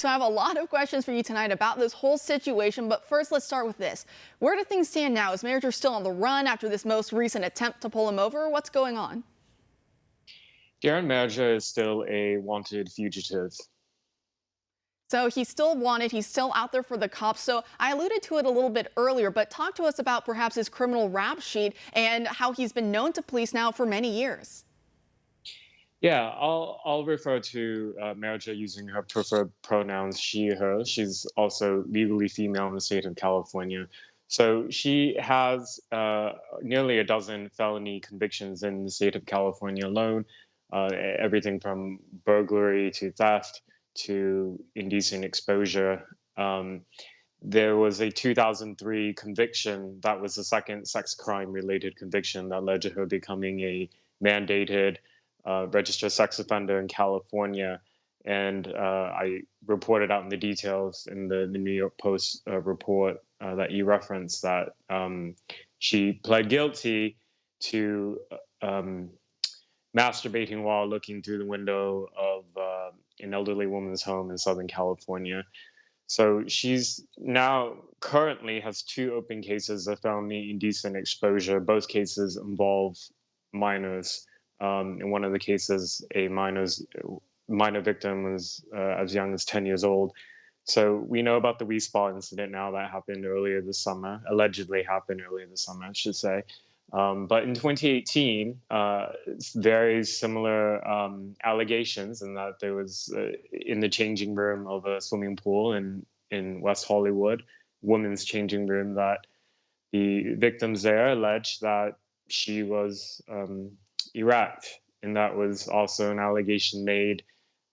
So I have a lot of questions for you tonight about this whole situation, but first let's start with this. Where do things stand now? Is Manager still on the run after this most recent attempt to pull him over? What's going on? Darren Merger is still a wanted fugitive. So he's still wanted, he's still out there for the cops. So I alluded to it a little bit earlier, but talk to us about perhaps his criminal rap sheet and how he's been known to police now for many years. Yeah, I'll refer to Merger using her preferred pronouns she, her. She's also legally female in the state of California. So she has nearly a dozen felony convictions in the state of California alone, everything from burglary to theft to indecent exposure. Um, there was a 2003 conviction that was the second sex crime related conviction that led to her becoming a mandated registered sex offender in California. And I reported out in the details in the New York Post report that you referenced that she pled guilty to um, masturbating while looking through the window of an elderly woman's home in Southern California. So she's now currently has two open cases of felony indecent exposure. Both cases involve minors. In one of the cases, a minor victim was as young as 10 years old. So we know about the Wee Spa incident now that happened earlier this summer, allegedly happened earlier this summer, I should say. But in 2018, it's very similar allegations in that there was in the changing room of a swimming pool in West Hollywood, women's changing room, that the victims there alleged that she was erect. And that was also an allegation made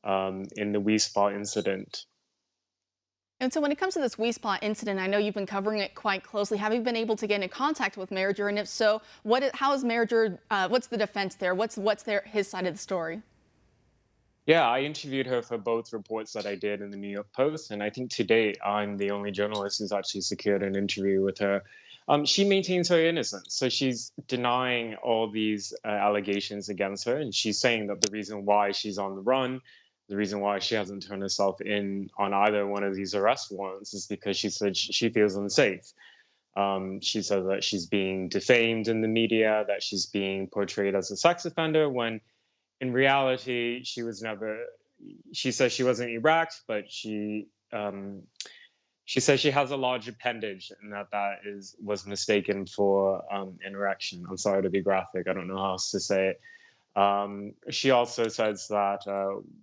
in the Wee Spa incident. And so when it comes to this Spa incident, I know you've been covering it quite closely. Have you been able to get in contact with Merger? And if so, how is Merger, what's the defense there? What's his side of the story? Yeah, I interviewed her for both reports that I did in the New York Post, and I think to date I'm the only journalist who's actually secured an interview with her. She maintains her innocence, so she's denying all these allegations against her, and she's saying that the reason why she's on the run, the reason why she hasn't turned herself in on either one of these arrest warrants, is because she said she feels unsafe. She says that she's being defamed in the media, that she's being portrayed as a sex offender, when in reality, she was never. She says she wasn't erect, but she says she has a large appendage, and that was mistaken for an erection. I'm sorry to be graphic. I don't know how else to say it. She also says that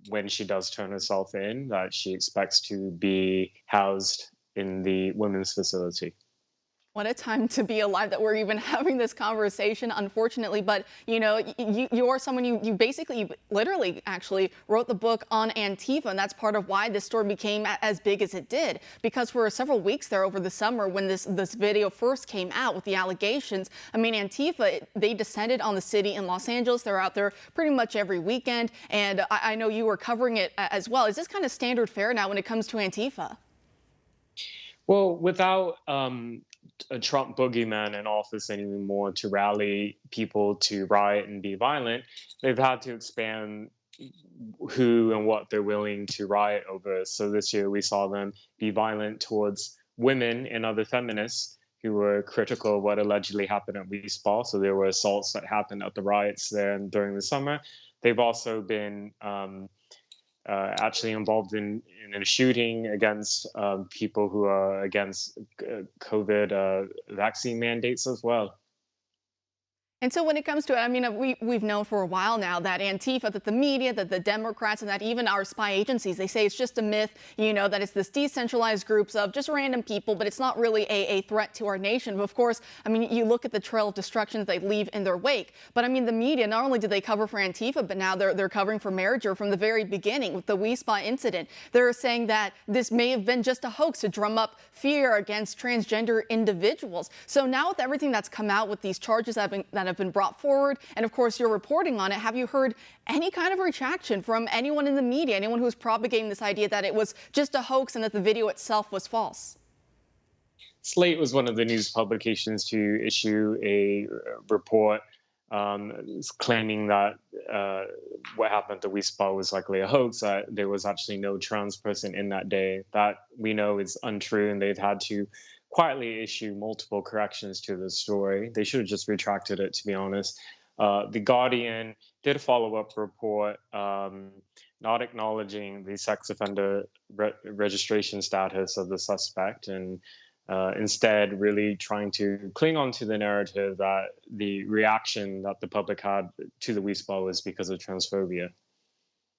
when she does turn herself in, that she expects to be housed in the women's facility. What a time to be alive that we're even having this conversation, unfortunately. But, you know, you are someone, you basically, literally, actually wrote the book on Antifa. And that's part of why this story became as big as it did. Because for several weeks there over the summer, when this video first came out with the allegations, I mean, Antifa, they descended on the city in Los Angeles. They're out there pretty much every weekend. And I know you were covering it as well. Is this kind of standard fare now when it comes to Antifa? Well, without a Trump boogeyman in office anymore to rally people to riot and be violent, they've had to expand who and what they're willing to riot over. So this year we saw them be violent towards women and other feminists who were critical of what allegedly happened at Wee Spa. So there were assaults that happened at the riots there and during the summer. They've also been actually involved in a shooting against people who are against COVID vaccine mandates as well. And so when it comes to it, I mean, we've known for a while now that Antifa, that the media, that the Democrats, and that even our spy agencies, they say it's just a myth, you know, that it's this decentralized groups of just random people, but it's not really a threat to our nation. But of course, I mean, you look at the trail of destruction that they leave in their wake. But I mean, the media, not only did they cover for Antifa, but now they're covering for Merger from the very beginning with the Wee Spa incident. They're saying that this may have been just a hoax to drum up fear against transgender individuals. So now with everything that's come out with these charges that have been brought forward, and of course you're reporting on it, have you heard any kind of retraction from anyone in the media, anyone who's propagating this idea that it was just a hoax and that the video itself was false? Slate was one of the news publications to issue a report claiming that what happened at the Wispa was likely a hoax, that there was actually no trans person in that day. That we know is untrue, and they've had to quietly issue multiple corrections to the story. They should have just retracted it, to be honest. The Guardian did a follow up report, not acknowledging the sex offender registration status of the suspect, and instead really trying to cling on to the narrative that the reaction that the public had to the Wispa was because of transphobia.